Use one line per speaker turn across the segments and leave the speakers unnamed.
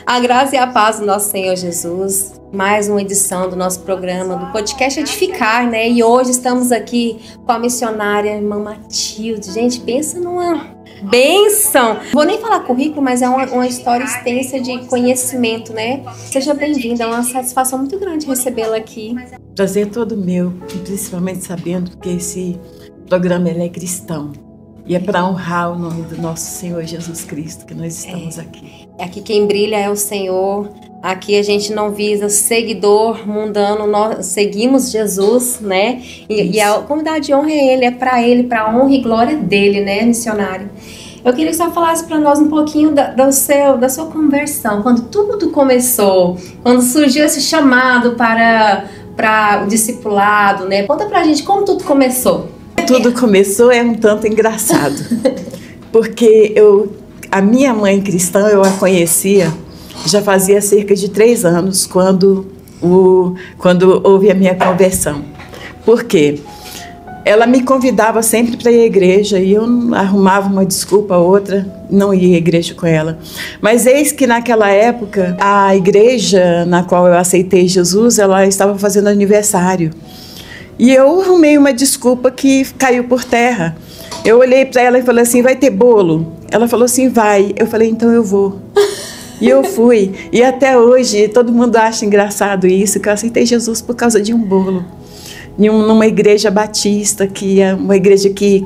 A graça e a paz do nosso Senhor Jesus. Mais uma edição do nosso programa, do podcast Edificar, né? E hoje estamos aqui com a missionária irmã Matilde. Gente, pensa numa bênção. Vou nem falar currículo, mas é uma história extensa de conhecimento, né? Seja bem-vinda, é uma satisfação muito grande recebê-la aqui.
Prazer todo meu, principalmente sabendo que esse programa ele é cristão. E é para honrar o nome do nosso Senhor Jesus Cristo que nós estamos aqui.
Aqui quem brilha é o Senhor. Aqui a gente não visa seguidor mundano, nós seguimos Jesus, né? E a convidade de honra é Ele, é para a honra e glória dele, né, missionário? Eu queria que você falasse para nós um pouquinho da sua conversão, quando tudo começou, quando surgiu esse chamado para o discipulado, né? Conta pra gente como tudo começou.
Tudo começou um tanto engraçado, porque a minha mãe cristã, eu a conhecia já fazia cerca de 3 anos, quando houve a minha conversão. Por quê? Ela me convidava sempre para ir à igreja e eu arrumava uma desculpa ou outra, não ia à igreja com ela. Mas eis que naquela época, a igreja na qual eu aceitei Jesus, ela estava fazendo aniversário. E eu arrumei uma desculpa que caiu por terra. Eu olhei para ela e falei assim, vai ter bolo? Ela falou assim, vai. Eu falei, então eu vou. E eu fui. E até hoje, todo mundo acha engraçado isso, que eu aceitei Jesus por causa de um bolo. Numa igreja batista, que é uma igreja que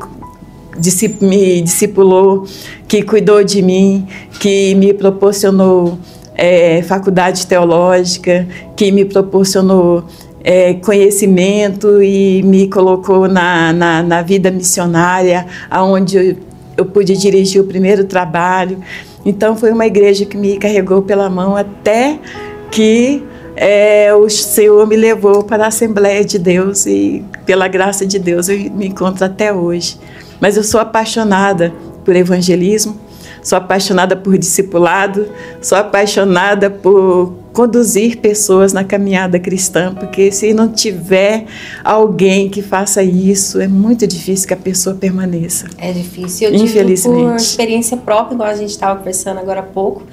me discipulou, que cuidou de mim, que me proporcionou faculdade teológica, que me proporcionou conhecimento e me colocou na vida missionária, onde eu pude dirigir o primeiro trabalho. Então foi uma igreja que me carregou pela mão até que o Senhor me levou para a Assembleia de Deus e pela graça de Deus eu me encontro até hoje. Mas eu sou apaixonada por evangelismo, sou apaixonada por discipulado, sou apaixonada por conduzir pessoas na caminhada cristã, porque se não tiver alguém que faça isso, é muito difícil que a pessoa permaneça.
É difícil. Eu
infelizmente.
Por experiência própria, igual a gente estava conversando agora há pouco,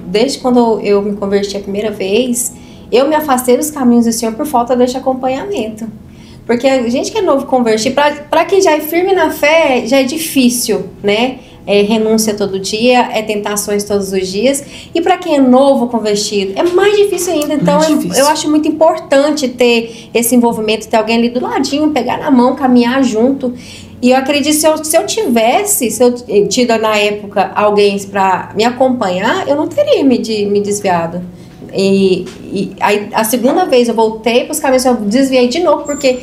desde quando eu me converti a primeira vez, eu me afastei dos caminhos do Senhor por falta deste acompanhamento. Porque a gente que é novo convertido, para quem já é firme na fé, já é difícil, né? Renúncia todo dia, tentações todos os dias. E para quem é novo convertido, é mais difícil ainda. Então, eu acho muito importante ter esse envolvimento, ter alguém ali do ladinho, pegar na mão, caminhar junto. E eu acredito que se eu tivesse tido na época alguém para me acompanhar, eu não teria me desviado. E aí, a segunda vez eu voltei para os caminhos, eu desviei de novo, porque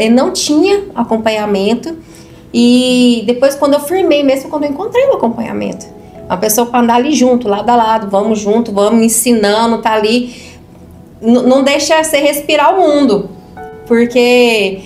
não tinha acompanhamento. E depois, quando eu firmei mesmo, quando eu encontrei o acompanhamento. Uma pessoa para andar ali junto, lado a lado, vamos junto, vamos ensinando, tá ali. Não deixa você respirar o mundo, porque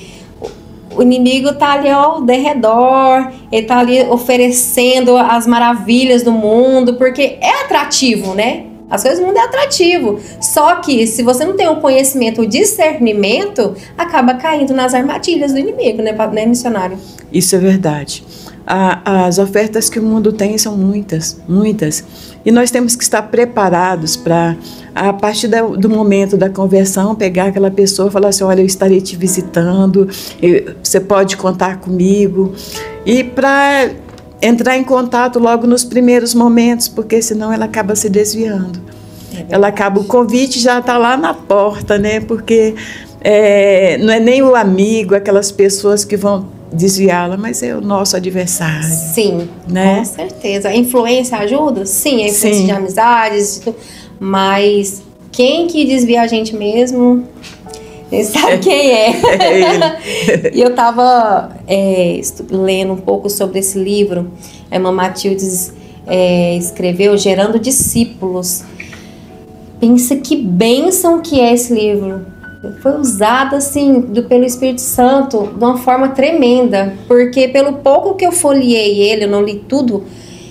o inimigo tá ali ao derredor, ele tá ali oferecendo as maravilhas do mundo, porque é atrativo, né? As coisas do mundo é atrativo. Só que se você não tem o conhecimento, o discernimento, acaba caindo nas armadilhas do inimigo, né, missionário?
Isso é verdade. As ofertas que o mundo tem são muitas, muitas. E nós temos que estar preparados para, a partir do momento da conversão, pegar aquela pessoa e falar assim, olha, eu estarei te visitando, você pode contar comigo. E para entrar em contato logo nos primeiros momentos, porque senão ela acaba se desviando. O convite já está lá na porta, né? Porque não é nem o amigo, aquelas pessoas que vão desviá-la, mas é o nosso adversário.
Sim,
né?
Com certeza. A influência ajuda? Sim, a influência de amizades, mas quem que desvia a gente mesmo, você sabe quem é. E eu estava lendo um pouco sobre esse livro, a irmã Matilde escreveu Gerando Discípulos. Pensa que bênção que é esse livro. Foi usado assim pelo Espírito Santo de uma forma tremenda, porque pelo pouco que eu folheei ele, eu não li tudo,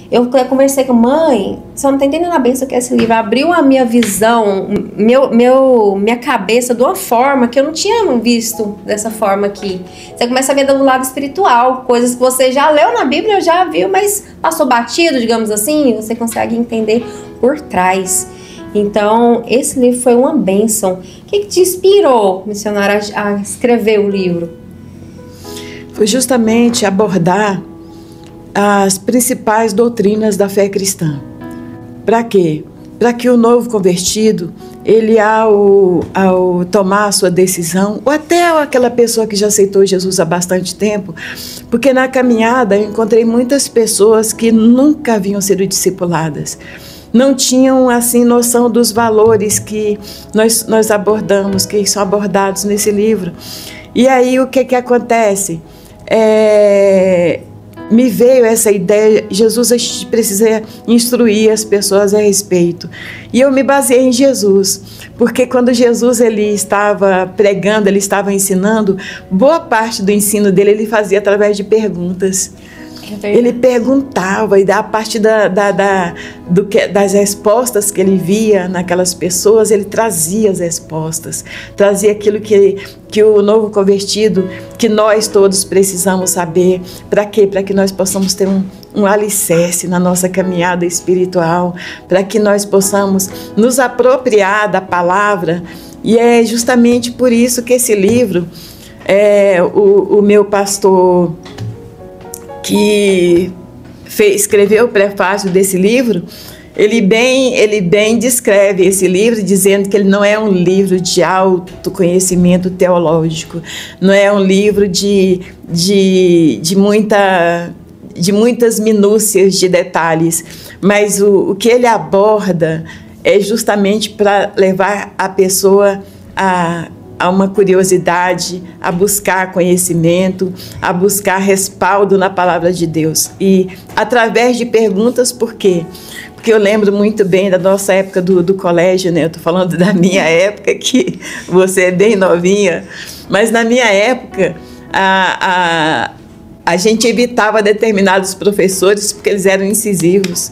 eu conversei com mãe, você não está entendendo a bênção que é esse livro, abriu a minha visão minha cabeça de uma forma que eu não tinha visto dessa forma aqui. Você começa a ver do lado espiritual, coisas que você já leu na Bíblia, já viu, mas passou batido, digamos assim, você consegue entender por trás. Então, esse livro foi uma bênção. O que te inspirou, missionária, a escrever o livro?
Foi justamente abordar as principais doutrinas da fé cristã. Para quê? Para que o novo convertido, ele ao tomar a sua decisão, ou até aquela pessoa que já aceitou Jesus há bastante tempo, porque na caminhada eu encontrei muitas pessoas que nunca haviam sido discipuladas, não tinham assim noção dos valores que nós abordamos, que são abordados nesse livro. E aí o que acontece? Me veio essa ideia, Jesus, a gente precisa instruir as pessoas a respeito. E eu me baseei em Jesus, porque quando Jesus ele estava pregando, ele estava ensinando, boa parte do ensino dele ele fazia através de perguntas. Ele perguntava, e a partir das respostas que ele via naquelas pessoas, ele trazia as respostas, trazia aquilo que o novo convertido, que nós todos precisamos saber. Para quê? Para que nós possamos ter um alicerce na nossa caminhada espiritual, para que nós possamos nos apropriar da palavra. E é justamente por isso que esse livro, o meu pastor que escreveu o prefácio desse livro, ele bem descreve esse livro, dizendo que ele não é um livro de autoconhecimento teológico, não é um livro de muitas minúcias de detalhes, mas o que ele aborda é justamente para levar a pessoa a uma curiosidade, a buscar conhecimento, a buscar respaldo na palavra de Deus. E através de perguntas, por quê? Porque eu lembro muito bem da nossa época do colégio, né? Eu estou falando da minha época, que você é bem novinha, mas na minha época a gente evitava determinados professores porque eles eram incisivos.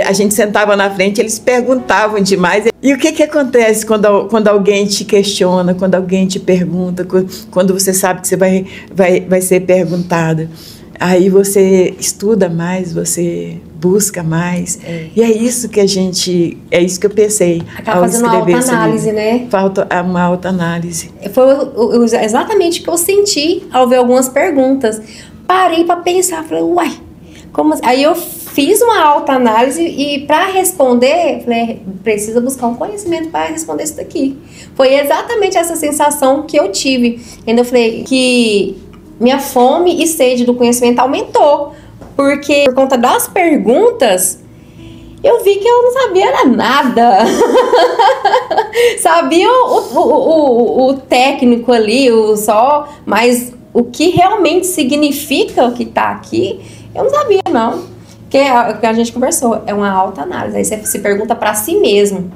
A gente sentava na frente, eles perguntavam demais. E o que acontece quando alguém te questiona, quando alguém te pergunta, quando você sabe que você vai ser perguntada? Aí você estuda mais, você busca mais. E é isso que é isso que eu pensei.
Acaba fazendo uma autoanálise, né?
Falta uma autoanálise.
Foi exatamente o que eu senti ao ver algumas perguntas. Parei para pensar, falei, uai, como assim? Aí eu fiz uma autoanálise e para responder, falei, precisa buscar um conhecimento para responder isso daqui. Foi exatamente essa sensação que eu tive. Ainda eu falei que minha fome e sede do conhecimento aumentou, porque por conta das perguntas, eu vi que eu não sabia nada. Sabia o técnico ali, mas o que realmente significa o que está aqui, eu não sabia, não. Porque o que a gente conversou é uma autoanálise. Aí você se pergunta para si mesmo.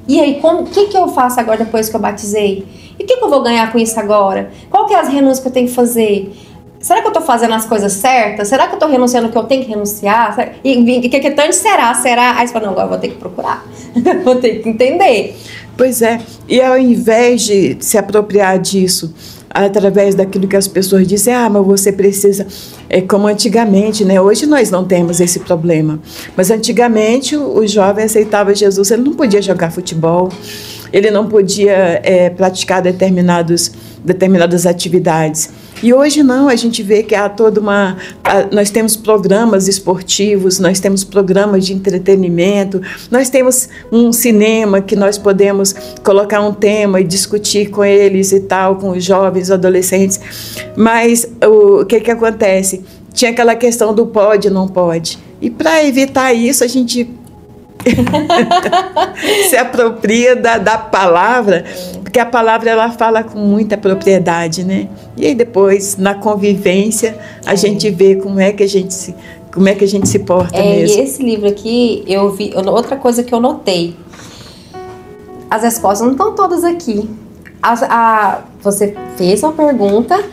E aí, o que eu faço agora depois que eu batizei? E o que eu vou ganhar com isso agora? Qual que é as renúncias que eu tenho que fazer? Será que eu estou fazendo as coisas certas? Será que eu estou renunciando o que eu tenho que renunciar? E que tanto será? Aí você fala, não, agora eu vou ter que procurar. Vou ter que entender.
Pois é. E ao invés de se apropriar disso, através daquilo que as pessoas dizem, mas você precisa, como antigamente, né? Hoje nós não temos esse problema, mas antigamente o jovem aceitava Jesus, ele não podia jogar futebol, ele não podia praticar determinadas atividades. E hoje não, a gente vê que há nós temos programas esportivos, nós temos programas de entretenimento, nós temos um cinema que nós podemos colocar um tema e discutir com eles e tal, com os jovens, adolescentes. Mas o que acontece? Tinha aquela questão do pode, não pode. E para evitar isso, a gente se apropria da palavra, porque a palavra ela fala com muita propriedade, né? E aí depois, na convivência, a gente vê como é que a gente se porta mesmo.
E esse livro aqui, eu vi, outra coisa que eu notei, as respostas não estão todas aqui. Você fez uma pergunta,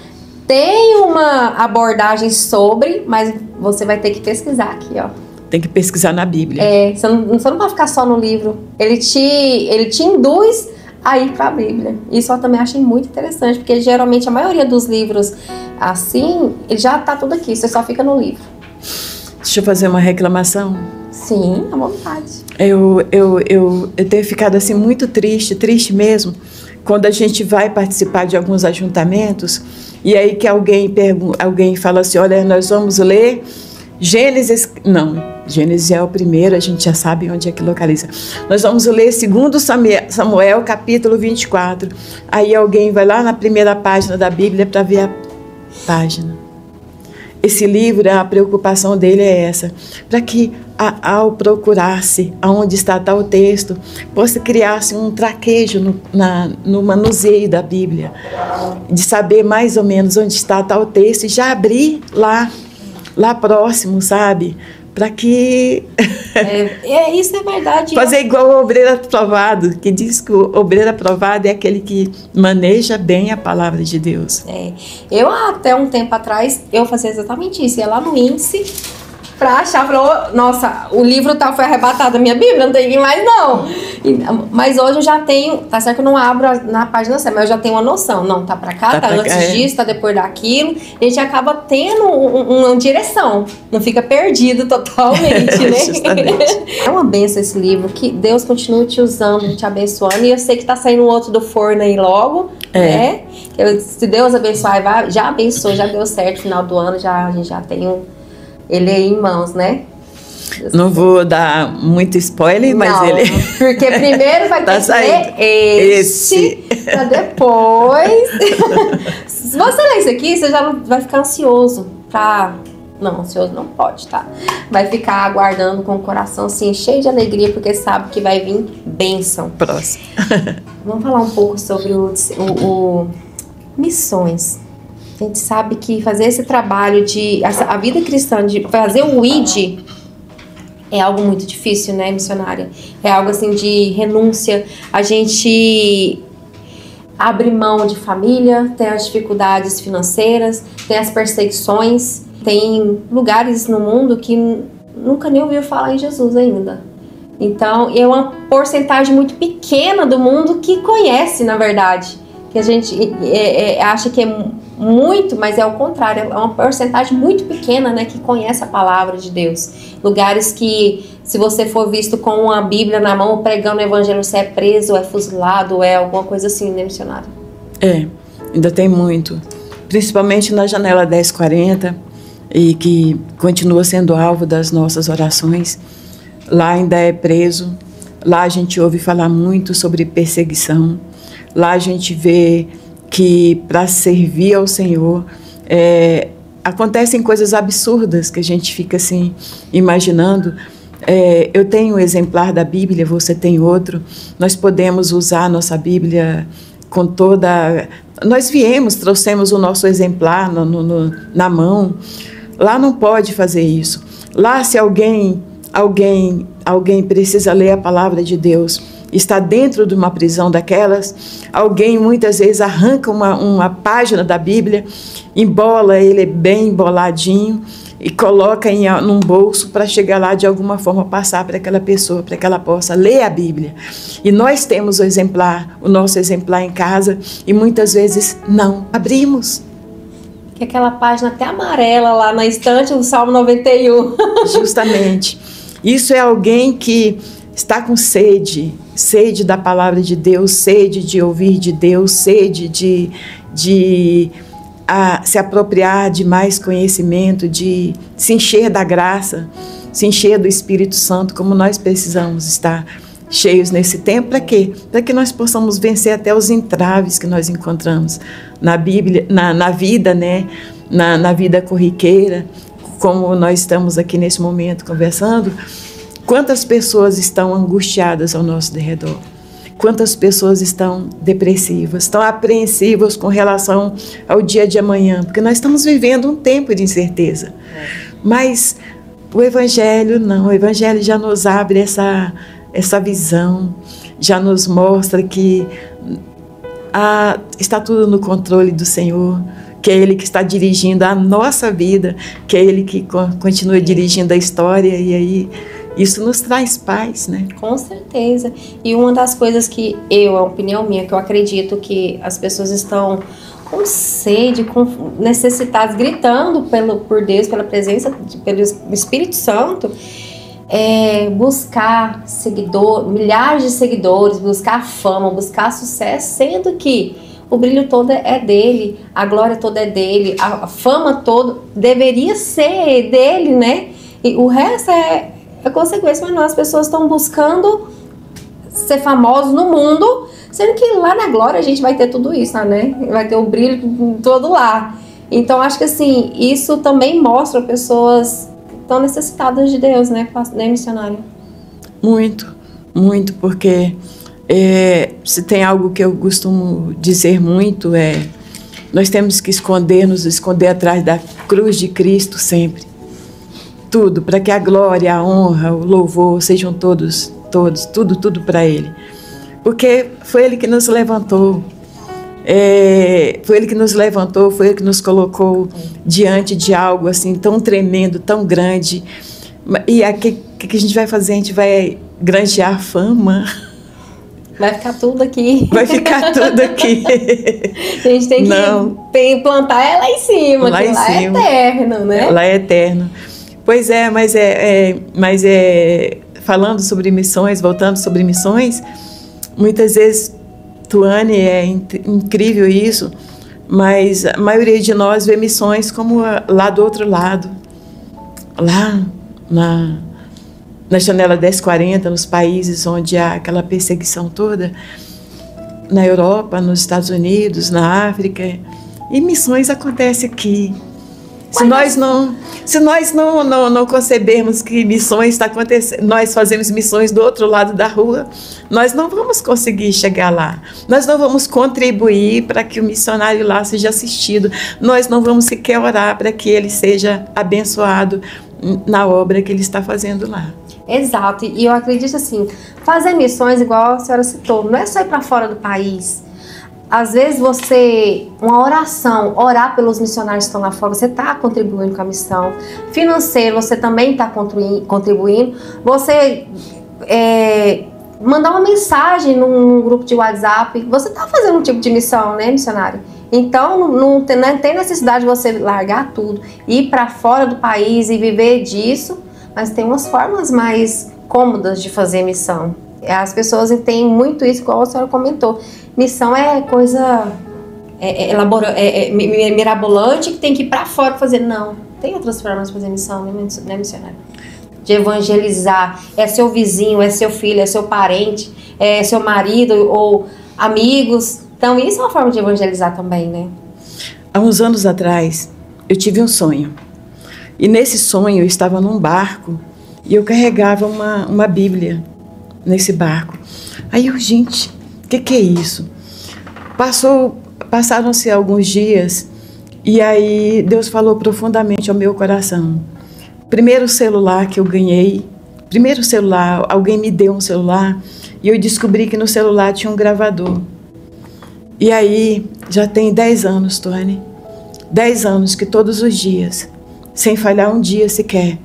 tem uma abordagem sobre, mas você vai ter que pesquisar aqui, ó.
Tem que pesquisar na Bíblia.
Você não pode ficar só no livro. Ele te induz a ir para a Bíblia. Isso eu também achei muito interessante, porque geralmente a maioria dos livros assim, ele já está tudo aqui, você só fica no livro.
Deixa eu fazer uma reclamação.
Sim, à vontade.
Eu tenho ficado assim muito triste mesmo, quando a gente vai participar de alguns ajuntamentos e aí que alguém fala assim, olha, nós vamos ler Gênesis, não, Gênesis é o primeiro, a gente já sabe onde é que localiza. Nós vamos ler 2 Samuel, capítulo 24. Aí alguém vai lá na primeira página da Bíblia para ver a página. Esse livro, a preocupação dele é essa, para que ao procurar-se aonde está tal texto, possa criar-se um traquejo no manuseio da Bíblia, de saber mais ou menos onde está tal texto e já abrir lá próximo, sabe? Para que...
isso é verdade.
Fazer igual o obreiro aprovado, que diz que o obreiro aprovado é aquele que maneja bem a palavra de Deus.
Eu, até um tempo atrás, eu fazia exatamente isso. Ia lá no índice pra achar, falou, nossa, o livro tal foi arrebatado da minha Bíblia, não tem mais não. Mas hoje eu já tenho, tá certo que eu não abro na página certa, mas eu já tenho uma noção. Não, tá pra cá, tá antes disso, tá depois daquilo. A gente acaba tendo uma direção, não fica perdido totalmente, né?
Justamente.
É uma benção esse livro, que Deus continue te usando, te abençoando. E eu sei que tá saindo outro do forno aí logo, né? Se Deus abençoar, já abençoou, já deu certo no final do ano, a gente já tem ele aí em mãos, né?
Não vou dar muito spoiler, mas ele...
Porque primeiro vai ter que ler esse pra depois... Se você ler isso aqui, você já não vai ficar ansioso pra... Não, ansioso não pode, tá? Vai ficar aguardando com o coração assim, cheio de alegria, porque sabe que vai vir bênção.
Próximo.
Vamos falar um pouco sobre o missões. A gente sabe que fazer esse trabalho a vida cristã, de fazer o ID, é algo muito difícil, né, missionária? É algo assim de renúncia. A gente abre mão de família, tem as dificuldades financeiras, tem as perseguições, tem lugares no mundo que nunca nem ouviu falar em Jesus ainda. Então, é uma porcentagem muito pequena do mundo que conhece, na verdade. Que a gente acha que é muito, mas é o contrário, é uma porcentagem muito pequena, né, que conhece a palavra de Deus. Lugares que, se você for visto com uma Bíblia na mão, pregando o evangelho, você é preso, é fuzilado, é alguma coisa assim, né, missionário?
Ainda tem muito. Principalmente na janela 1040, e que continua sendo alvo das nossas orações. Lá ainda é preso, lá a gente ouve falar muito sobre perseguição, lá a gente vê que para servir ao Senhor acontecem coisas absurdas que a gente fica assim imaginando. Eu tenho um exemplar da Bíblia, você tem outro. Nós podemos usar a nossa Bíblia com toda... Nós trouxemos o nosso exemplar na mão. Lá não pode fazer isso. Lá, se alguém precisa ler a palavra de Deus, está dentro de uma prisão daquelas, alguém muitas vezes arranca uma página da Bíblia, embola ele bem emboladinho e coloca num bolso para chegar lá de alguma forma passar para aquela pessoa, para que ela possa ler a Bíblia. E nós temos o nosso exemplar em casa e muitas vezes não abrimos.
Que aquela página até amarela lá na estante do Salmo 91. Justamente.
Isso é alguém que está com sede da palavra de Deus, sede de ouvir de Deus, sede de se apropriar de mais conhecimento, de se encher da graça, se encher do Espírito Santo, como nós precisamos estar cheios nesse tempo. Para quê? Para que nós possamos vencer até os entraves que nós encontramos na Bíblia, na vida, né? Na vida corriqueira, como nós estamos aqui nesse momento conversando. Quantas pessoas estão angustiadas ao nosso derredor? Quantas pessoas estão depressivas, estão apreensivas com relação ao dia de amanhã? Porque nós estamos vivendo um tempo de incerteza. Mas o Evangelho não, o Evangelho já nos abre essa visão, já nos mostra que está tudo no controle do Senhor, que é Ele que está dirigindo a nossa vida, que é Ele que continua dirigindo a história, e aí isso nos traz paz, né?
Com certeza. E uma das coisas que é uma opinião minha, que eu acredito que as pessoas estão com sede, com necessitadas, gritando por Deus, pela presença, pelo Espírito Santo, buscar milhares de seguidores, buscar fama, buscar sucesso, sendo que o brilho todo é dele, a glória toda é dele, a fama toda deveria ser dele, né? E o resto é consequência, mas não, as pessoas estão buscando ser famosos no mundo, sendo que lá na glória a gente vai ter tudo isso, né? Vai ter o brilho todo lá. Então acho que assim, isso também mostra pessoas tão necessitadas de Deus, né, missionário? Muito, muito, porque se tem algo que eu costumo dizer muito, nós temos que nos esconder atrás da cruz de Cristo sempre. Tudo, para que a glória, a honra, o louvor sejam tudo para Ele. Porque foi Ele que nos levantou. Foi Ele que nos levantou, foi Ele que nos colocou diante de algo assim tão tremendo, tão grande. E o que a gente vai fazer? A gente vai granjear fama. Vai ficar tudo aqui. Vai ficar tudo aqui. A gente tem que plantar ela lá em cima, lá em cima. Lá é eterno, né? Lá é eterno. Pois mas falando sobre missões, voltando sobre missões, muitas vezes, Tuane, é incrível isso, mas a maioria de nós vê missões como lá do outro lado, lá na janela 1040, nos países onde há aquela perseguição toda, na Europa, nos Estados Unidos, na África, e missões acontecem aqui. Se nós não concebermos que missões está acontecendo, nós fazemos missões do outro lado da rua, nós não vamos conseguir chegar lá. Nós não vamos contribuir para que o missionário lá seja assistido. Nós não vamos sequer orar para que ele seja abençoado na obra que ele está fazendo lá. Exato. E eu acredito assim, fazer missões, igual a senhora citou, não é só ir para fora do país. Às vezes uma oração, orar pelos missionários que estão lá fora, você está contribuindo com a missão. Financeiro, você também está contribuindo. Você mandar uma mensagem num grupo de WhatsApp, você está fazendo um tipo de missão, né, missionário? Então, não tem necessidade de você largar tudo, ir para fora do país e viver disso, mas tem umas formas mais cômodas de fazer missão. As pessoas têm muito isso, igual a senhora comentou. Missão é coisa mirabolante que tem que ir para fora fazer. Não, tem outras formas de fazer missão, né, missionário? De evangelizar. É seu vizinho, é seu filho, é seu parente, é seu marido ou amigos. Então isso é uma forma de evangelizar também, né? Há uns anos atrás, eu tive um sonho. E nesse sonho eu estava num barco e eu carregava uma Bíblia nesse barco. Aí eu, gente, o que é isso? Passaram-se alguns dias e aí Deus falou profundamente ao meu coração. Primeiro celular que eu ganhei, alguém me deu um celular e eu descobri que no celular tinha um gravador. E aí já tem 10 anos, Tony, 10 anos que todos os dias, sem falhar um dia sequer,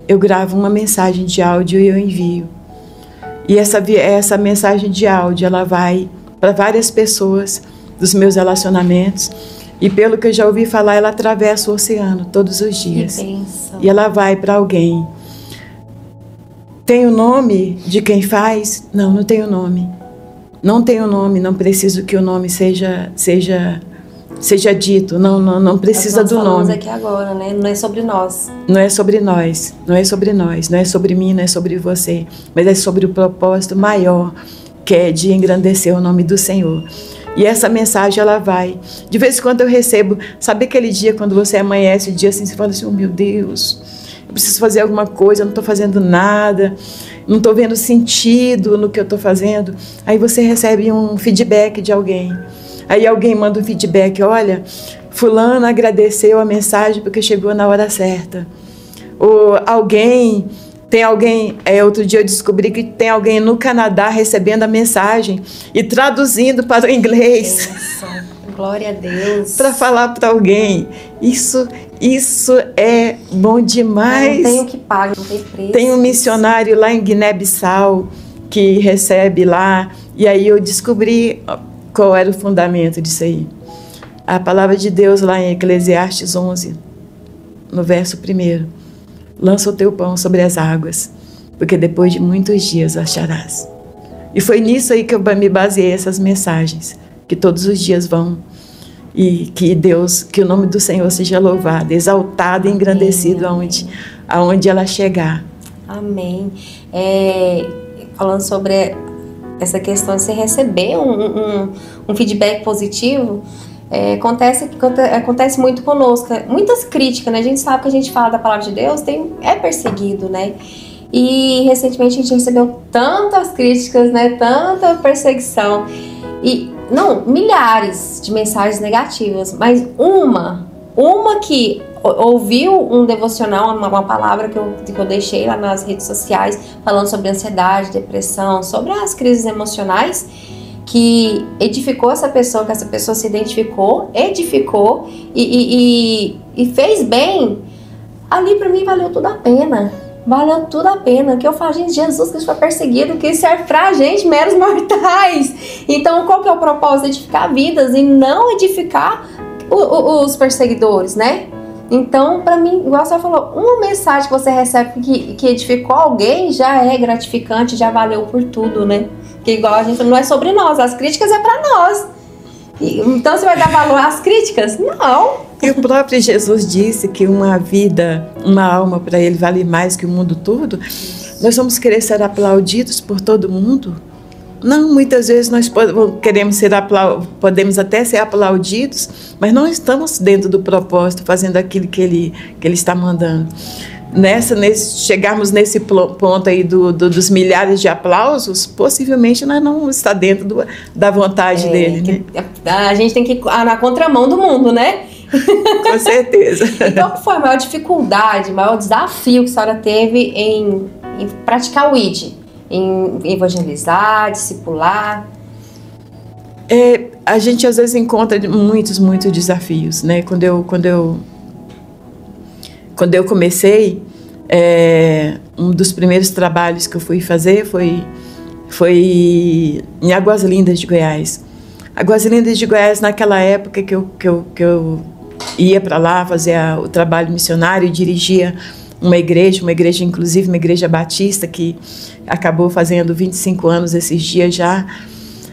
eu gravo uma mensagem de áudio e eu envio. E essa mensagem de áudio, ela vai para várias pessoas dos meus relacionamentos. E pelo que eu já ouvi falar, ela atravessa o oceano todos os dias. E ela vai para alguém. Tem o nome de quem faz? Não, não tem o nome. Não tem o nome, não preciso que o nome seja dito. Não precisa do nome. Nós falamos aqui agora, né? Não é sobre nós. Não é sobre nós, não é sobre nós, não é sobre mim, não é sobre você, mas é sobre o propósito maior, que é de engrandecer o nome do Senhor. E essa mensagem, ela vai. De vez em quando eu recebo, sabe aquele dia quando você amanhece o dia assim, você fala assim, oh meu Deus, eu preciso fazer alguma coisa, eu não estou fazendo nada, não estou vendo sentido no que eu estou fazendo. Aí você recebe um feedback de alguém. Aí alguém manda um feedback, olha, fulano agradeceu a mensagem porque chegou na hora certa. Ou outro dia eu descobri que tem alguém no Canadá recebendo a mensagem e traduzindo para o inglês. Glória a Deus.
Para falar para alguém. Isso é bom demais.
Não tem o que pagar, não tem preço.
Tem um missionário lá em Guiné-Bissau que recebe lá, e aí eu descobri qual era o fundamento disso aí. A palavra de Deus lá em Eclesiastes 11, no verso 1, lança o teu pão sobre as águas, porque depois de muitos dias acharás. E foi nisso aí que eu me baseei essas mensagens, que todos os dias vão, e que o nome do Senhor seja louvado, exaltado e engrandecido aonde ela chegar.
Amém. Falando sobre essa questão de você receber um feedback positivo, acontece muito conosco, muitas críticas, né? A gente sabe que a gente fala da palavra de Deus, é perseguido, né? E recentemente a gente recebeu tantas críticas, né? Tanta perseguição. Milhares de mensagens negativas, mas uma que ouviu um devocional, uma palavra que eu deixei lá nas redes sociais, falando sobre ansiedade, depressão, sobre as crises emocionais, que edificou essa pessoa, que essa pessoa se edificou e fez bem, ali pra mim valeu tudo a pena. Valeu tudo a pena. Que eu falo, gente, Jesus Cristo foi perseguido, que serve pra gente, meros mortais. Então, qual que é o propósito? Edificar vidas e não edificar os perseguidores, né? Então, pra mim, igual você falou, uma mensagem que você recebe que edificou alguém já é gratificante, já valeu por tudo, né? Porque igual a gente não é sobre nós, as críticas é pra nós. Então, você vai dar valor às críticas? Não.
E o próprio Jesus disse que uma vida, uma alma para ele vale mais que o mundo todo. Nós vamos querer ser aplaudidos por todo mundo? Não, muitas vezes nós podemos até ser aplaudidos, mas não estamos dentro do propósito, fazendo aquilo que ele está mandando. Chegarmos nesse ponto aí dos milhares de aplausos, possivelmente nós não está dentro da vontade dele, né?
A gente tem que ir na contramão do mundo, né?
Com certeza.
Então, qual foi a maior dificuldade, o maior desafio que a senhora teve em praticar o ID? Em evangelizar, discipular?
A gente às vezes encontra muitos desafios, né? Quando eu comecei, um dos primeiros trabalhos que eu fui fazer foi em Águas Lindas de Goiás. Águas Lindas de Goiás, naquela época que eu ia para lá fazer o trabalho missionário e dirigia uma igreja inclusive uma igreja batista, que acabou fazendo 25 anos esses dias já.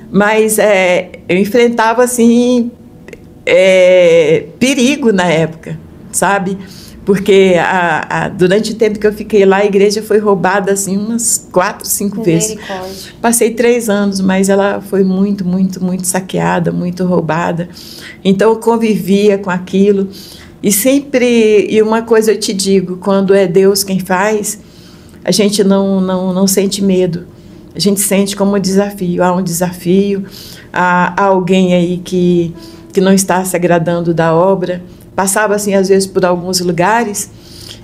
Mas eu enfrentava, assim, perigo na época, sabe? Porque durante o tempo que eu fiquei lá, a igreja foi roubada, assim, umas 4, 5 vezes. Passei 3 anos, mas ela foi muito saqueada, muito roubada. Então, eu convivia com aquilo. E uma coisa eu te digo, quando é Deus quem faz, a gente não sente medo. A gente sente como um desafio. Há um desafio, há alguém aí que não está se agradando da obra. Passava, assim, às vezes, por alguns lugares,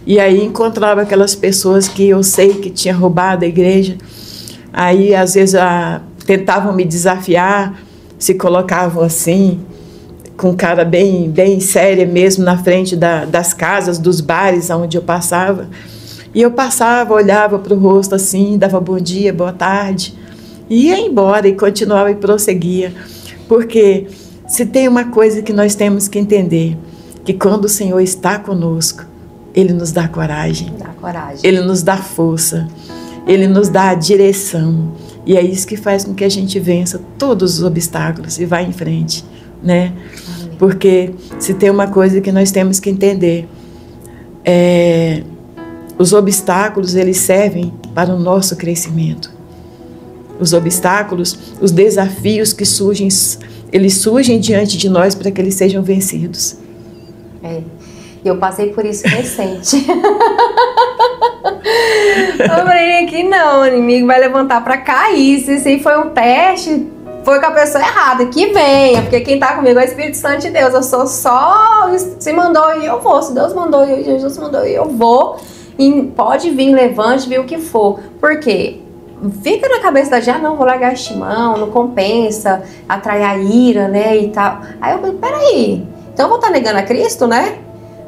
e aí encontrava aquelas pessoas que eu sei que tinha roubado a igreja. Aí, às vezes, tentavam me desafiar, se colocavam assim, com cara bem séria mesmo, na frente das casas, dos bares onde eu passava. E eu passava, olhava para o rosto assim, dava bom dia, boa tarde, e ia embora e continuava e prosseguia. Porque se tem uma coisa que nós temos que entender, que quando o Senhor está conosco, Ele nos dá coragem. Ele nos dá força, Ele nos dá a direção. E é isso que faz com que a gente vença todos os obstáculos e vá em frente, né? Porque se tem uma coisa que nós temos que entender, os obstáculos, eles servem para o nosso crescimento. Os obstáculos, os desafios que surgem, eles surgem diante de nós para que eles sejam vencidos.
Eu passei por isso recente. Eu falei que não, o inimigo vai levantar para cair. Se isso aí foi um teste, foi com a pessoa errada, que venha, porque quem tá comigo é o Espírito Santo de Deus. Eu sou só, se mandou e eu vou, se Deus mandou e Jesus mandou e eu vou, e pode vir, levante, vir o que for. Por quê? fica na cabeça da gente, não, vou largar este mão, não compensa, atrai a ira, né, e tal. Aí eu falei, peraí, então eu vou estar negando a Cristo, né?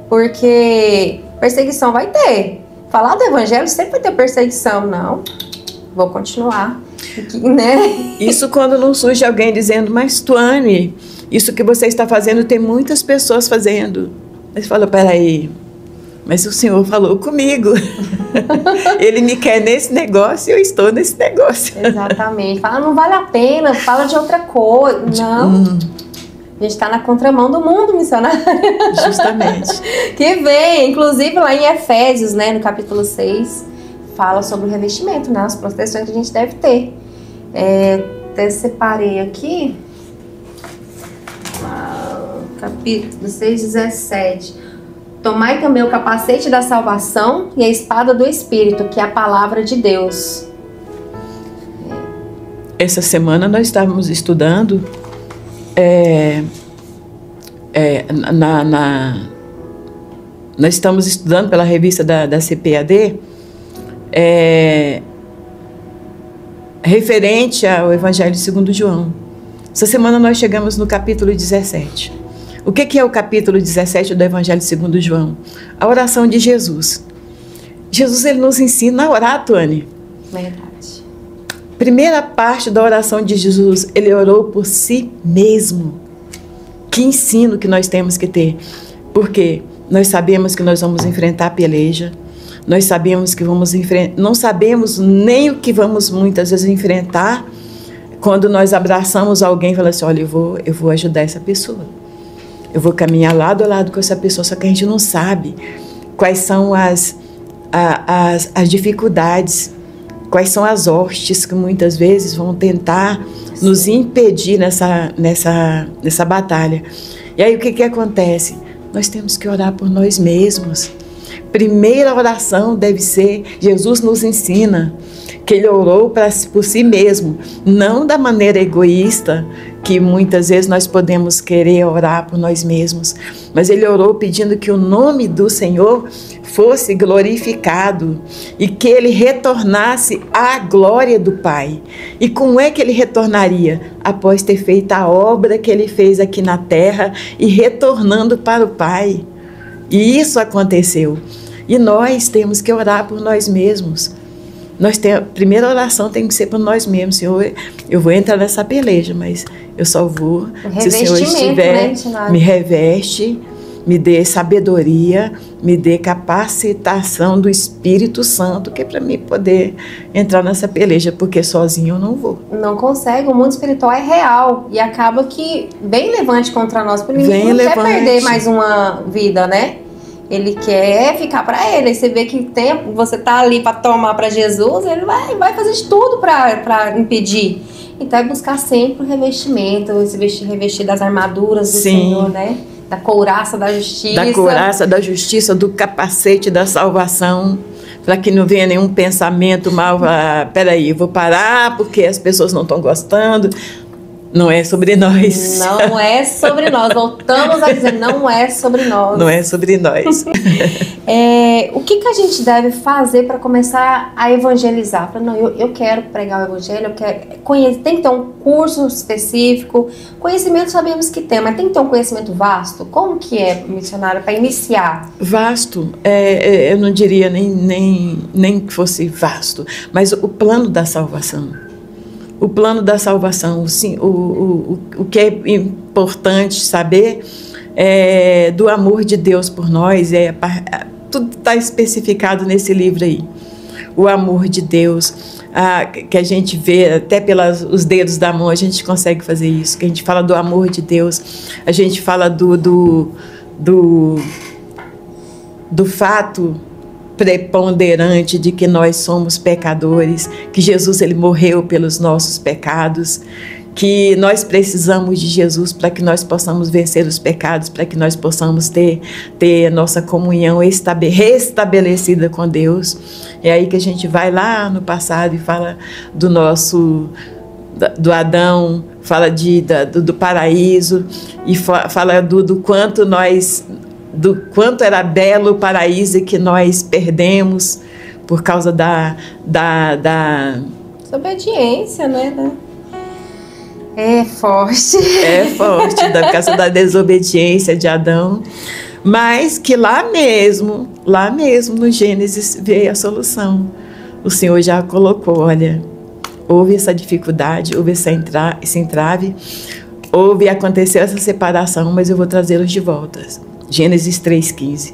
Porque perseguição vai ter. Falar do evangelho sempre vai ter perseguição. Não, vou continuar, né?
Isso quando não surge alguém dizendo, mas Tuane, isso que você está fazendo tem muitas pessoas fazendo. Aí você fala, peraí, mas o Senhor falou comigo. Ele me quer nesse negócio e eu estou nesse negócio.
Exatamente. Fala, não vale a pena, fala de outra coisa. Não. A gente está na contramão do mundo missionário. Justamente. Que vem, inclusive lá em Efésios, né, no capítulo 6, fala sobre o revestimento, né, as proteções que a gente deve ter. Até separei aqui, capítulo 6, 17. Tomai também o capacete da salvação e a espada do Espírito, que é a palavra de Deus.
Essa semana nós estávamos estudando nós estamos estudando pela revista da CPAD referente ao Evangelho segundo João. Essa semana nós chegamos no capítulo 17. O que é o capítulo 17 do Evangelho segundo João? A oração de Jesus. Jesus, ele nos ensina a orar, Tuane.
Verdade.
Primeira parte da oração de Jesus, ele orou por si mesmo. Que ensino que nós temos que ter. Porque nós sabemos que nós vamos enfrentar a peleja. Nós sabemos que vamos enfrentar... Não sabemos nem o que vamos muitas vezes enfrentar quando nós abraçamos alguém e falamos assim, olha, eu vou ajudar essa pessoa. Eu vou caminhar lado a lado com essa pessoa, só que a gente não sabe quais são as dificuldades, quais são as hostes que muitas vezes vão tentar nos impedir nessa batalha. E aí o que acontece? Nós temos que orar por nós mesmos. Primeira oração deve ser, Jesus nos ensina que ele orou por si mesmo, não da maneira egoísta, que muitas vezes nós podemos querer orar por nós mesmos, mas ele orou pedindo que o nome do Senhor fosse glorificado e que ele retornasse à glória do Pai. E como é que ele retornaria? Após ter feito a obra que ele fez aqui na terra e retornando para o Pai. E isso aconteceu. E nós temos que orar por nós mesmos. A primeira oração tem que ser por nós mesmos. Senhor, eu vou entrar nessa peleja, mas eu só vou se o Senhor estiver, né, me reveste, me dê sabedoria, me dê capacitação do Espírito Santo, que é para mim poder entrar nessa peleja, porque sozinho eu não vou.
Não consegue, o mundo espiritual é real e acaba que bem levante contra nós, porque ele não quer perder mais uma vida, né? Ele quer ficar para ele. Aí você vê que tempo você tá ali para tomar para Jesus, ele vai fazer de tudo para impedir. Então é buscar sempre o revestimento, se revestir das armaduras do Senhor, né? Da couraça da justiça.
Da couraça da justiça, do capacete da salvação, para que não venha nenhum pensamento mal. Peraí, eu vou parar porque as pessoas não estão gostando. Não é sobre nós.
Não é sobre nós. Voltamos a dizer, não é sobre nós.
Não é sobre nós.
O que a gente deve fazer para começar a evangelizar? Não, eu quero pregar o evangelho, eu quero conhecer, tem que ter um curso específico. Conhecimento sabemos que tem, mas tem que ter um conhecimento vasto. Como que é, missionário, para iniciar?
Vasto, eu não diria nem que fosse vasto, mas o plano da salvação. O plano da salvação, sim, o que é importante saber é do amor de Deus por nós, tudo está especificado nesse livro aí. O amor de Deus, que a gente vê até pelos dedos da mão, a gente consegue fazer isso, que a gente fala do amor de Deus, a gente fala do fato preponderante de que nós somos pecadores, que Jesus ele morreu pelos nossos pecados, que nós precisamos de Jesus para que nós possamos vencer os pecados, para que nós possamos ter nossa comunhão restabelecida com Deus. É aí que a gente vai lá no passado e fala do Adão, fala do paraíso e fala do quanto era belo o paraíso que nós perdemos por causa
Desobediência, né? É forte.
É forte, por causa da desobediência de Adão. Mas que lá mesmo no Gênesis veio a solução. O Senhor já colocou, olha, houve essa dificuldade, houve esse entrave, aconteceu essa separação, mas eu vou trazê-los de volta. Gênesis 3,15.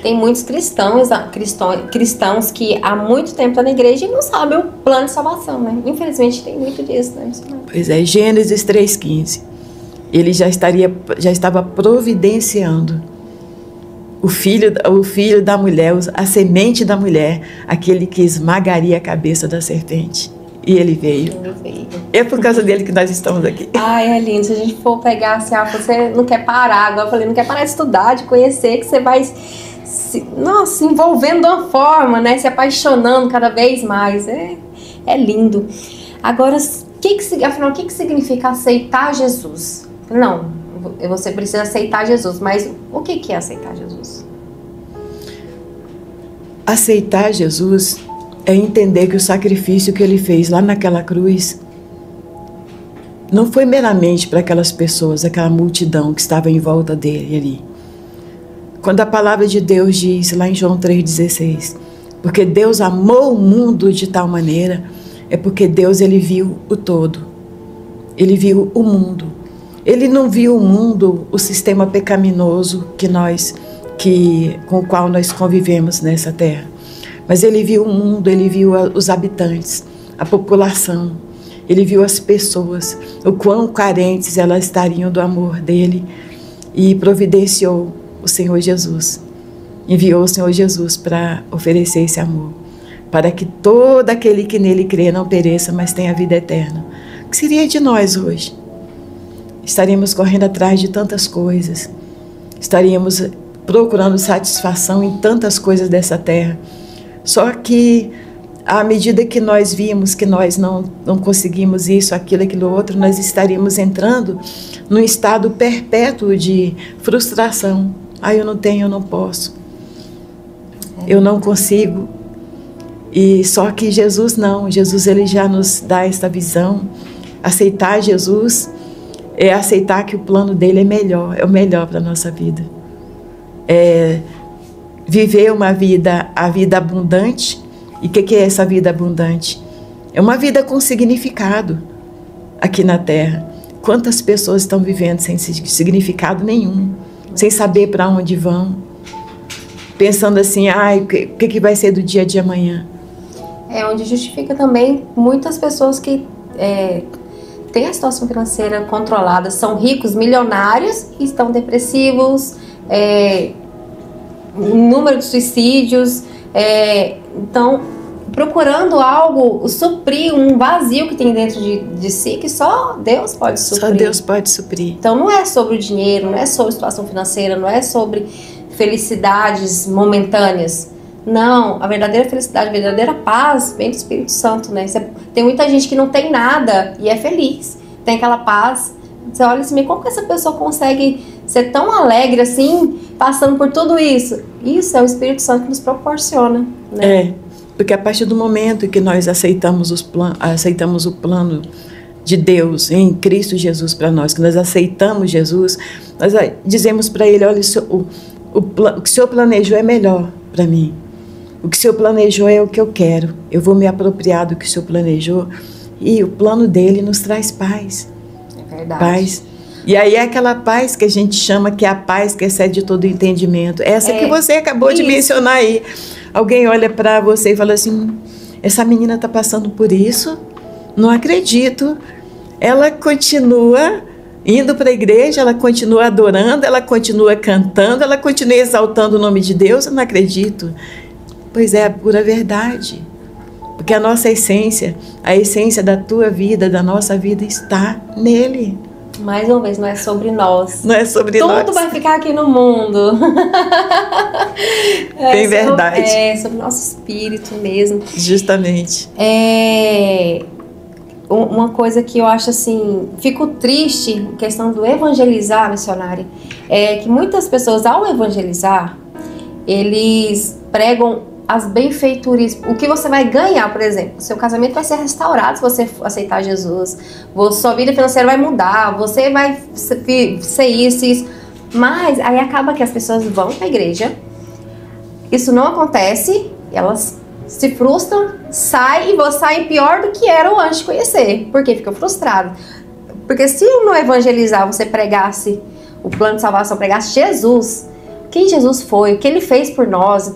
Tem muitos cristãos que há muito tempo estão na igreja e não sabem o plano de salvação, né? Infelizmente tem muito disso, né?
Pois é, Gênesis 3,15. Ele já estava providenciando o filho da mulher, a semente da mulher, aquele que esmagaria a cabeça da serpente. E ele veio. É por causa dele que nós estamos aqui.
Ai, é lindo. Se a gente for pegar assim, você não quer parar, agora eu falei, não quer parar de estudar, de conhecer, que você vai se envolvendo de uma forma, né? Se apaixonando cada vez mais. É lindo. Agora, afinal, o que significa aceitar Jesus? Não, você precisa aceitar Jesus, mas o que é aceitar Jesus?
Aceitar Jesus é entender que o sacrifício que ele fez lá naquela cruz não foi meramente para aquelas pessoas, aquela multidão que estava em volta dele ali. Quando a palavra de Deus diz lá em João 3,16, porque Deus amou o mundo de tal maneira, é porque Deus ele viu o todo. Ele viu o mundo. Ele não viu o mundo, o sistema pecaminoso com o qual nós convivemos nessa terra. Mas ele viu o mundo, ele viu os habitantes, a população. Ele viu as pessoas, o quão carentes elas estariam do amor dele, e providenciou o Senhor Jesus. Enviou o Senhor Jesus para oferecer esse amor, para que todo aquele que nele crê não pereça, mas tenha vida eterna. O que seria de nós hoje? Estaríamos correndo atrás de tantas coisas, estaríamos procurando satisfação em tantas coisas dessa terra. Só que, à medida que nós vimos que nós não conseguimos isso, aquilo outro, nós estaríamos entrando num estado perpétuo de frustração. Eu não tenho, eu não posso. Eu não consigo. E só que Jesus não. Jesus ele já nos dá esta visão. Aceitar Jesus é aceitar que o plano dele é o melhor para a nossa vida. É viver a vida abundante. E o que é essa vida abundante? É uma vida com significado aqui na Terra. Quantas pessoas estão vivendo sem significado nenhum, sem saber para onde vão, pensando assim, o que vai ser do dia de amanhã?
É onde justifica também muitas pessoas que têm a situação financeira controlada, são ricos, milionários, e estão depressivos, número de suicídios, então procurando algo, suprir um vazio que tem dentro de si, que só Deus pode suprir.
Só Deus pode suprir.
Então não é sobre o dinheiro, não é sobre situação financeira, não é sobre felicidades momentâneas. Não, a verdadeira felicidade, a verdadeira paz vem do Espírito Santo, né? Tem muita gente que não tem nada e é feliz, tem aquela paz. Você olha assim, como que essa pessoa consegue ser tão alegre assim, passando por tudo isso? Isso é o Espírito Santo que nos proporciona, né?
Porque a partir do momento que nós aceitamos o plano de Deus em Cristo Jesus para nós, que nós aceitamos Jesus, nós dizemos para Ele, olha, o que o Senhor planejou é melhor para mim. O que o Senhor planejou é o que eu quero. Eu vou me apropriar do que o Senhor planejou. E o plano dele nos traz paz.
É verdade.
Paz. E aí é aquela paz que a gente chama que é a paz que excede todo o entendimento. Essa que você acabou de mencionar aí. Alguém olha para você e fala assim, essa menina está passando por isso? Não acredito. Ela continua indo para a igreja, ela continua adorando, ela continua cantando, ela continua exaltando o nome de Deus. Eu não acredito. Pois é, a pura verdade. Porque a nossa essência, a essência da tua vida, da nossa vida, está nele.
Mais uma vez, não é sobre nós.
Não é sobre nós.
Tudo vai ficar aqui no mundo.
Bem verdade.
É sobre o nosso espírito mesmo.
Justamente.
Uma coisa que eu acho assim, fico triste em questão do evangelizar, missionária, é que muitas pessoas, ao evangelizar, eles pregam as benfeitorias, o que você vai ganhar, por exemplo, seu casamento vai ser restaurado se você aceitar Jesus, sua vida financeira vai mudar, você vai ser isso, mas aí acaba que as pessoas vão para a igreja, isso não acontece, elas se frustram, saem e vão sair pior do que eram antes de conhecer, porque ficam frustrados. Porque se no evangelizar você pregasse o plano de salvação, pregasse Jesus, quem Jesus foi, o que ele fez por nós,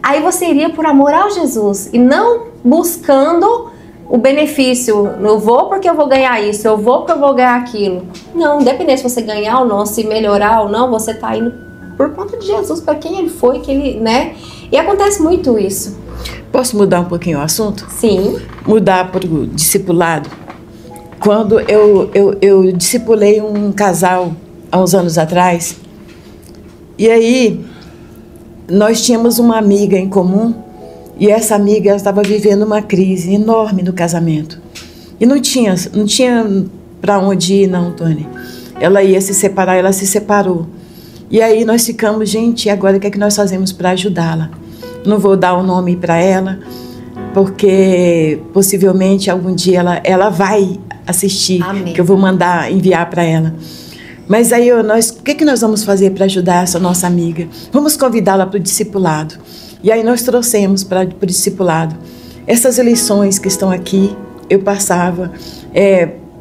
aí você iria por amor a Jesus e não buscando o benefício. Eu vou porque eu vou ganhar isso, eu vou porque eu vou ganhar aquilo. Não, independente se você ganhar ou não, se melhorar ou não, você está indo por conta de Jesus, para quem ele foi, que ele, né? E acontece muito isso.
Posso mudar um pouquinho o assunto?
Sim.
Mudar para o discipulado. Quando eu discipulei um casal há uns anos atrás, e aí nós tínhamos uma amiga em comum, e essa amiga estava vivendo uma crise enorme no casamento. E não tinha para onde ir, não, Tony. Ela ia se separar, ela se separou. E aí nós ficamos, gente, agora o que é que nós fazemos para ajudá-la? Não vou dar o nome para ela, porque possivelmente algum dia ela vai assistir. Amém. Que eu vou enviar para ela. Mas aí o que é que nós vamos fazer para ajudar essa nossa amiga? Vamos convidá-la para o discipulado. E aí nós trouxemos para o discipulado. Essas lições que estão aqui, eu passava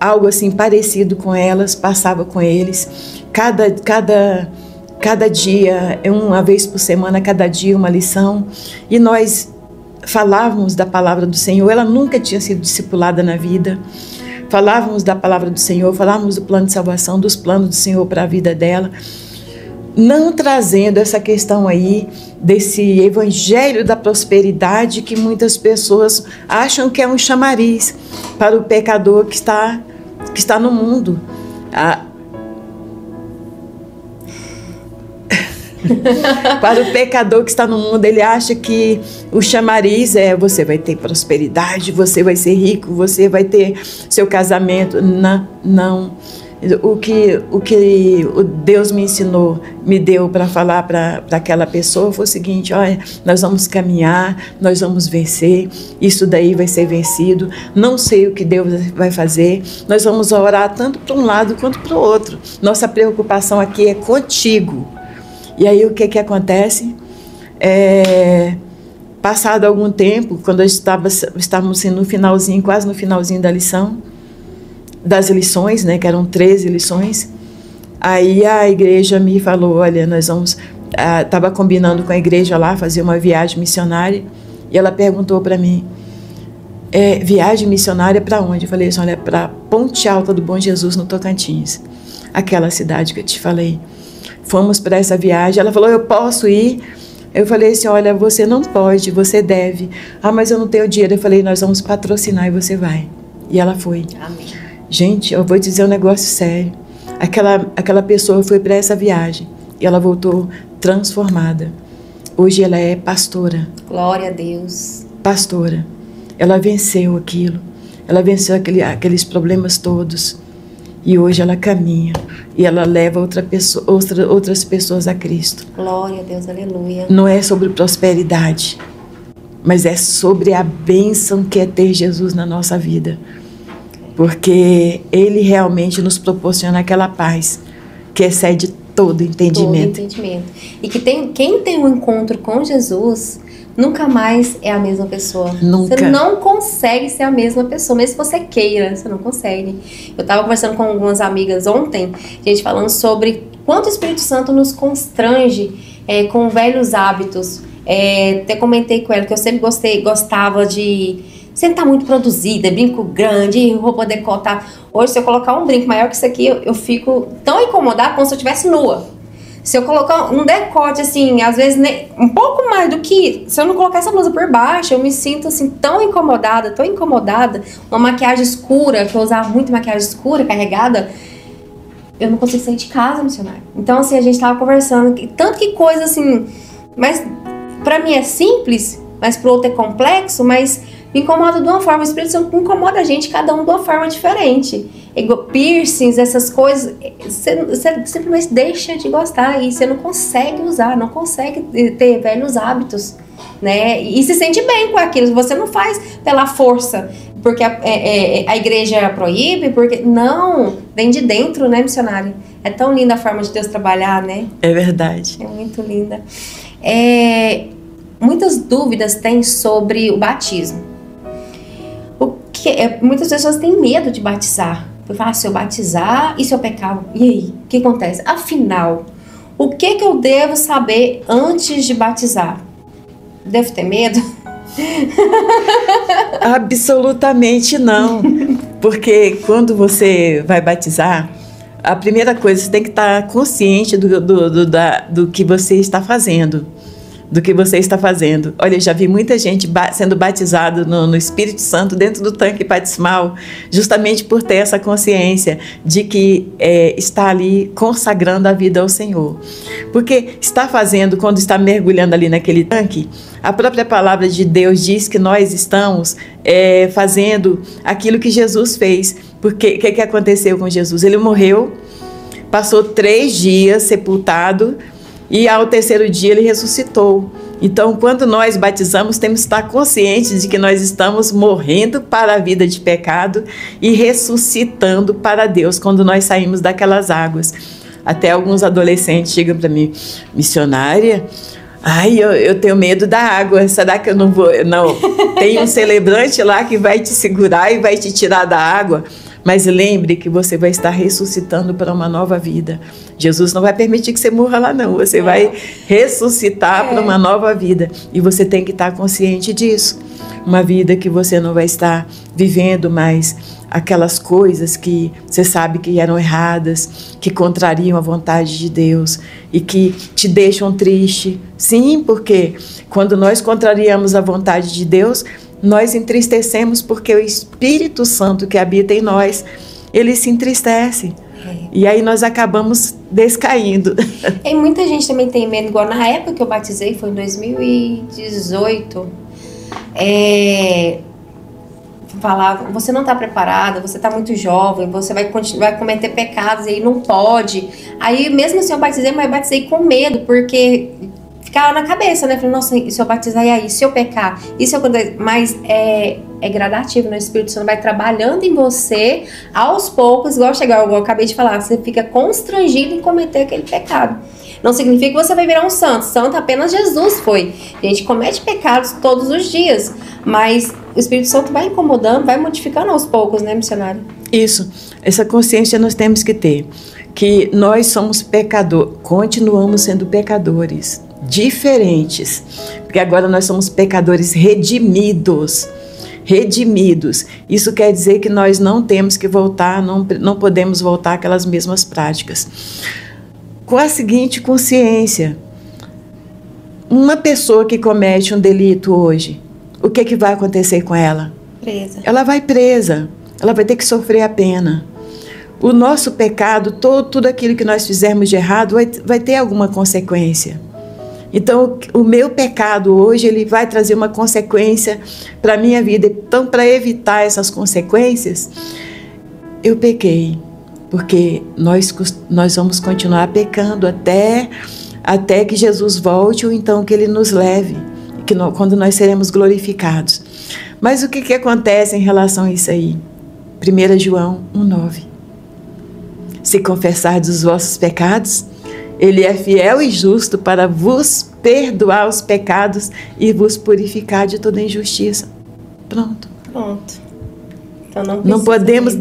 algo assim parecido com elas, passava com eles. Cada dia, uma vez por semana, cada dia uma lição. E nós falávamos da palavra do Senhor. Ela nunca tinha sido discipulada na vida. Falávamos da palavra do Senhor, falávamos do plano de salvação, dos planos do Senhor para a vida dela, não trazendo essa questão aí desse evangelho da prosperidade que muitas pessoas acham que é um chamariz para o pecador que está no mundo. Para o pecador que está no mundo, ele acha que o chamariz você vai ter prosperidade, você vai ser rico, você vai ter seu casamento. Não. O que o Deus me ensinou, me deu para falar para aquela pessoa foi o seguinte: olha, nós vamos caminhar, nós vamos vencer, isso daí vai ser vencido, não sei o que Deus vai fazer, nós vamos orar tanto para um lado quanto para o outro, nossa preocupação aqui é contigo. E aí o que acontece? Passado algum tempo, quando estávamos no finalzinho, quase no finalzinho das lições, né, que eram 13 lições, aí a igreja me falou: olha, nós vamos... Estava combinando com a igreja lá, fazer uma viagem missionária, e ela perguntou para mim: viagem missionária para onde? Eu falei assim: olha, para Ponte Alta do Bom Jesus, no Tocantins, aquela cidade que eu te falei. Fomos para essa viagem, ela falou: eu posso ir? Eu falei assim: olha, você não pode, você deve. Ah, mas eu não tenho dinheiro. Eu falei: nós vamos patrocinar e você vai. E ela foi. Amém. Gente, eu vou dizer um negócio sério. Aquela pessoa foi para essa viagem e ela voltou transformada. Hoje ela é pastora.
Glória a Deus.
Pastora. Ela venceu aquilo. Ela venceu aqueles problemas todos. E hoje ela caminha e ela leva outras pessoas a Cristo.
Glória a Deus, aleluia.
Não é sobre prosperidade, mas é sobre a bênção que é ter Jesus na nossa vida. Porque Ele realmente nos proporciona aquela paz que excede todo entendimento.
Todo entendimento. E que quem tem um encontro com Jesus nunca mais é a mesma pessoa.
Nunca.
Você não consegue ser a mesma pessoa, mesmo se você queira, você não consegue. Eu estava conversando com algumas amigas ontem, a gente falando sobre quanto o Espírito Santo nos constrange com velhos hábitos. Até comentei com ela que eu sempre gostava de sempre estar muito produzida, brinco grande, roupa decotada. Hoje, se eu colocar um brinco maior que isso aqui, eu fico tão incomodada como se eu estivesse nua. Se eu colocar um decote, assim, às vezes um pouco mais do que... Se eu não colocar essa blusa por baixo, eu me sinto, assim, tão incomodada. Uma maquiagem escura, que eu usava muito maquiagem escura, carregada, eu não consigo sair de casa, missionário. Então, assim, a gente tava conversando, tanto que coisa, assim... Mas, pra mim é simples, mas pro outro é complexo, mas me incomoda de uma forma. O Espírito Santo incomoda a gente, cada um de uma forma diferente. Piercings, essas coisas, você simplesmente deixa de gostar e você não consegue usar, não consegue ter velhos hábitos. né? E se sente bem com aquilo. Você não faz pela força, porque a igreja proíbe, porque não, vem de dentro, né, missionária? É tão linda a forma de Deus trabalhar, né?
É verdade.
É muito linda. Muitas dúvidas tem sobre o batismo. Muitas pessoas têm medo de batizar. Falar, se eu batizar e se eu pecar, e aí? O que acontece? Afinal, o que eu devo saber antes de batizar? Devo ter medo?
Absolutamente não. Porque quando você vai batizar, a primeira coisa, você tem que estar consciente do que você está fazendo. Do que você está fazendo. Olha, eu já vi muita gente sendo batizado no Espírito Santo dentro do tanque batismal, justamente por ter essa consciência de que está ali consagrando a vida ao Senhor. Porque está fazendo, quando está mergulhando ali naquele tanque, a própria palavra de Deus diz que nós estamos fazendo aquilo que Jesus fez. Porque o que aconteceu com Jesus? Ele morreu, passou 3 dias sepultado, e ao 3º dia ele ressuscitou. Então, quando nós batizamos, temos que estar conscientes de que nós estamos morrendo para a vida de pecado e ressuscitando para Deus quando nós saímos daquelas águas. Até alguns adolescentes chegam para mim, missionária, eu tenho medo da água, será que eu não vou? Não, tem um celebrante lá que vai te segurar e vai te tirar da água. Mas lembre que você vai estar ressuscitando para uma nova vida. Jesus não vai permitir que você morra lá, não. Você vai ressuscitar para uma nova vida. E você tem que estar consciente disso. Uma vida que você não vai estar vivendo mais aquelas coisas que você sabe que eram erradas, que contrariam a vontade de Deus e que te deixam triste. Sim, porque quando nós contrariamos a vontade de Deus, nós entristecemos porque o Espírito Santo que habita em nós, ele se entristece. E aí nós acabamos descaindo.
E muita gente também tem medo, igual na época que eu batizei, foi em 2018, falava, você não está preparada, você está muito jovem, você vai cometer pecados e aí não pode. Aí mesmo assim eu batizei, mas eu batizei com medo, porque ficava na cabeça, né? Falei, nossa, e se eu batizar, e aí? Se eu pecar? E se eu... Mas é gradativo, né? O Espírito Santo vai trabalhando em você aos poucos, igual eu acabei de falar, você fica constrangido em cometer aquele pecado. Não significa que você vai virar um santo. Santo apenas Jesus foi. A gente comete pecados todos os dias, mas o Espírito Santo vai incomodando, vai modificando aos poucos, né, missionário?
Isso. Essa consciência nós temos que ter. Que nós somos pecadores, continuamos sendo pecadores. Diferentes, porque agora nós somos pecadores redimidos. Isso quer dizer que nós não temos que voltar, não podemos voltar àquelas mesmas práticas. Com a seguinte consciência, uma pessoa que comete um delito hoje, o que vai acontecer com ela?
Presa.
Ela vai presa, ela vai ter que sofrer a pena. O nosso pecado, tudo aquilo que nós fizermos de errado vai ter alguma consequência. Então, o meu pecado hoje, ele vai trazer uma consequência para a minha vida. Então, para evitar essas consequências, eu pequei. Porque nós vamos continuar pecando até que Jesus volte ou então que Ele nos leve, quando nós seremos glorificados. Mas o que acontece em relação a isso aí? 1 João 1,9. Se confessardes os vossos pecados, Ele é fiel e justo para vos perdoar os pecados e vos purificar de toda injustiça. Pronto. Então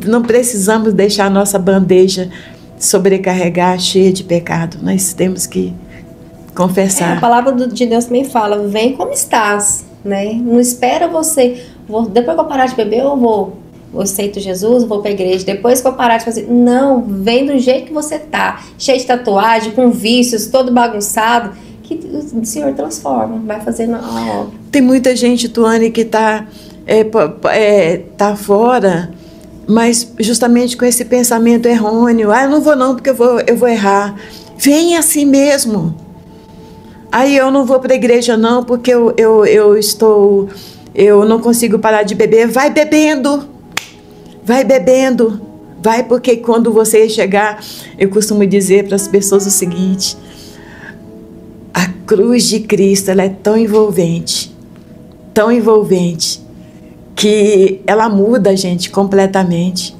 não precisamos deixar a nossa bandeja sobrecarregar, cheia de pecado. Nós temos que confessar.
A palavra de Deus também fala, vem como estás, né? Não espera você, depois que eu parar de beber, eu aceito Jesus, vou para a igreja, depois que eu parar de fazer... Não, vem do jeito que você tá, cheio de tatuagem, com vícios, todo bagunçado, que o Senhor transforma, vai fazendo a obra.
Tem muita gente, Tuane, que tá fora, mas justamente com esse pensamento errôneo, eu não vou não, porque eu vou errar. Vem assim mesmo. Aí eu não vou para a igreja não, porque eu não consigo parar de beber. Vai bebendo, vai, porque quando você chegar, eu costumo dizer para as pessoas o seguinte, cruz de Cristo, ela é tão envolvente, que ela muda a gente completamente.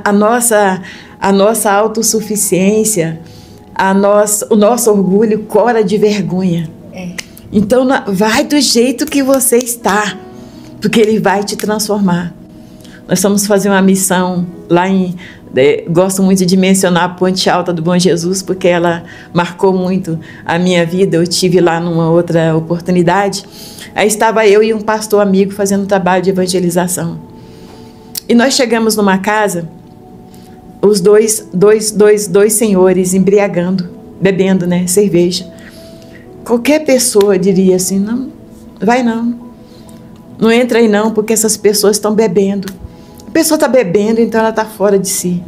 A nossa autossuficiência, o nosso orgulho cora de vergonha. Então, vai do jeito que você está, porque Ele vai te transformar. Nós vamos fazer uma missão lá gosto muito de mencionar a Ponte Alta do Bom Jesus, porque ela marcou muito a minha vida. Eu estive lá numa outra oportunidade. Aí estava eu e um pastor amigo fazendo um trabalho de evangelização. E nós chegamos numa casa, os dois senhores embriagando, bebendo, né, cerveja. Qualquer pessoa diria assim, não, vai não. Não entra aí não, porque essas pessoas estão bebendo. A pessoa está bebendo, então ela está fora de si.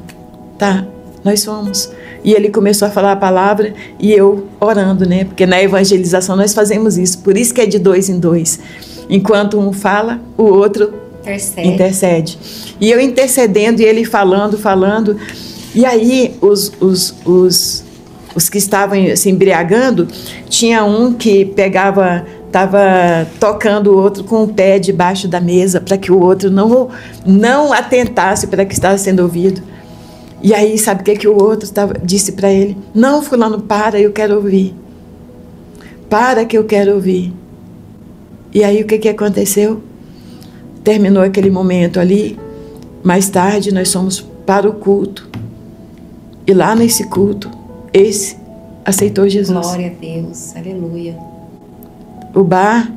Tá, nós fomos. E ele começou a falar a palavra e eu orando, né? Porque na evangelização nós fazemos isso. Por isso que é de 2 em 2. Enquanto um fala, o outro intercede. E eu intercedendo e ele falando. E aí os que estavam se embriagando, tinha um que estava tocando o outro com o pé debaixo da mesa para que o outro não atentasse para que estava sendo ouvido. E aí, sabe o que o outro disse para ele? Não, fulano, para, eu quero ouvir. Para que eu quero ouvir. E aí, o que aconteceu? Terminou aquele momento ali. Mais tarde, nós fomos para o culto. E lá nesse culto, esse aceitou Jesus.
Glória a Deus, aleluia.
O bar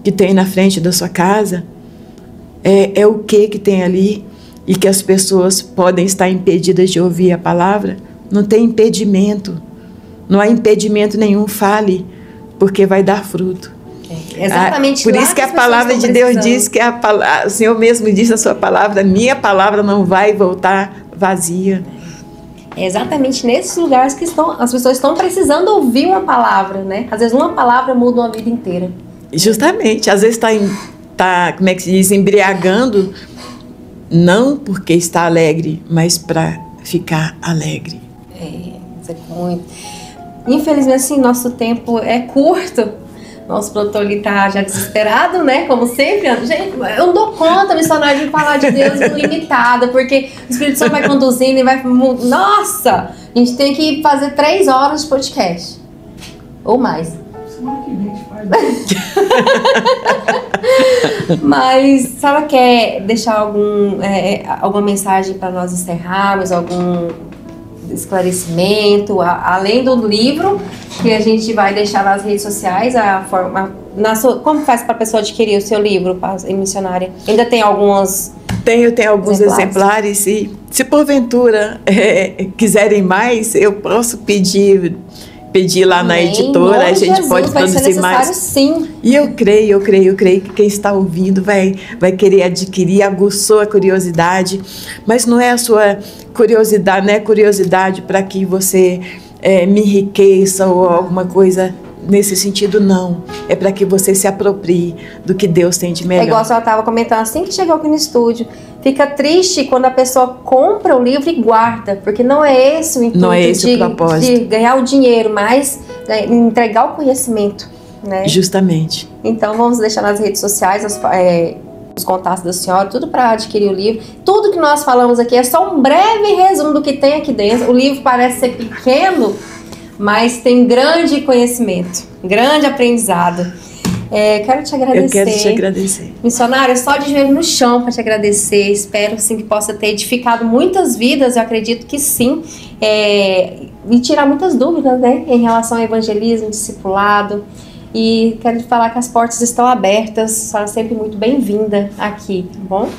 que tem na frente da sua casa, é o que tem ali, e que as pessoas podem estar impedidas de ouvir a palavra. Não tem impedimento, não há impedimento nenhum, fale, porque vai dar fruto.
Exatamente.
Por isso que a palavra de Deus diz que o Senhor mesmo diz na sua palavra, minha palavra não vai voltar vazia.
É exatamente nesses lugares que as pessoas estão precisando ouvir uma palavra, né? Às vezes uma palavra muda uma vida inteira.
Justamente, às vezes está como é que se diz, embriagando, não porque está alegre, mas para ficar alegre.
Isso é muito. Infelizmente, assim, nosso tempo é curto. Nosso produtor ali tá já desesperado, né? Como sempre. Gente, eu não dou conta, missionário, de falar de Deus ilimitada, porque o Espírito Santo vai conduzindo e vai... Nossa! A gente tem que fazer 3 horas de podcast. Ou mais. Semana que vem a gente faz. Mas, se ela quer deixar alguma mensagem para nós encerrarmos, algum esclarecimento, além do livro que a gente vai deixar nas redes sociais, como faz para a pessoa adquirir o seu livro, missionária? Ainda tem alguns...
Tenho alguns exemplares e se porventura quiserem mais, eu posso pedir lá na editora, a gente pode produzir mais.
Sim.
E eu creio que quem está ouvindo vai querer adquirir, aguçou a curiosidade, mas não é a sua curiosidade, não é curiosidade para que você me enriqueça ou alguma coisa nesse sentido, não. É para que você se aproprie do que Deus tem de melhor.
É igual a senhora estava comentando, assim que chegou aqui no estúdio, fica triste quando a pessoa compra o livro e guarda, porque não é esse o intuito,
não é esse o propósito.
De ganhar o dinheiro, mas entregar o conhecimento, né?
Justamente.
Então vamos deixar nas redes sociais os contatos da senhora, tudo para adquirir o livro. Tudo que nós falamos aqui é só um breve resumo do que tem aqui dentro. O livro parece ser pequeno, mas tem grande conhecimento, grande aprendizado. Quero te agradecer.
Eu quero te agradecer.
Missionária, só de joelho no chão para te agradecer. Espero sim que possa ter edificado muitas vidas, eu acredito que sim. E tirar muitas dúvidas, né, em relação ao evangelismo, discipulado. E quero te falar que as portas estão abertas. A senhora é sempre muito bem-vinda aqui, tá bom?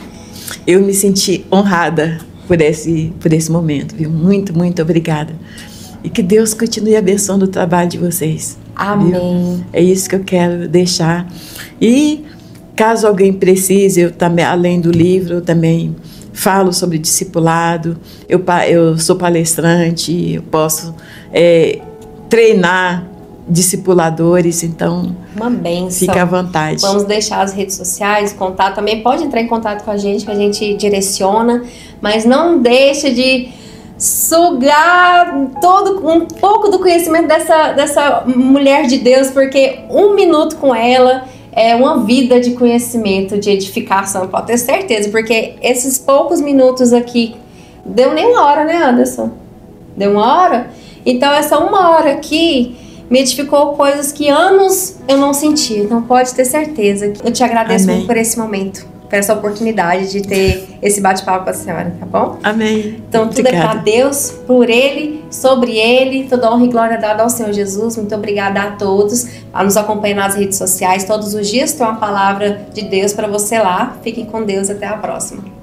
Eu me senti honrada por esse momento, viu? Muito, muito obrigada. E que Deus continue abençoando o trabalho de vocês.
Amém.
Viu? É isso que eu quero deixar. E caso alguém precise, eu também, além do livro, eu também falo sobre discipulado. Eu sou palestrante, eu posso treinar discipuladores, então
uma bênção.
Fica à vontade.
Vamos deixar as redes sociais, contato também, pode entrar em contato com a gente, que a gente direciona, mas não deixe de sugar um pouco do conhecimento dessa mulher de Deus, porque 1 minuto com ela é uma vida de conhecimento, de edificação, pode ter certeza, porque esses poucos minutos aqui, deu nem 1 hora, né, Anderson? Deu 1 hora? Então essa 1 hora aqui me edificou coisas que anos eu não senti, então pode ter certeza. Eu te agradeço muito por esse momento, por essa oportunidade de ter esse bate-papo com a senhora, tá bom?
Amém.
Então tudo obrigada. É para Deus, por Ele, sobre Ele, toda honra e glória dada ao Senhor Jesus. Muito obrigada a todos, a nos acompanhar nas redes sociais. Todos os dias tem uma palavra de Deus para você lá. Fiquem com Deus, até a próxima.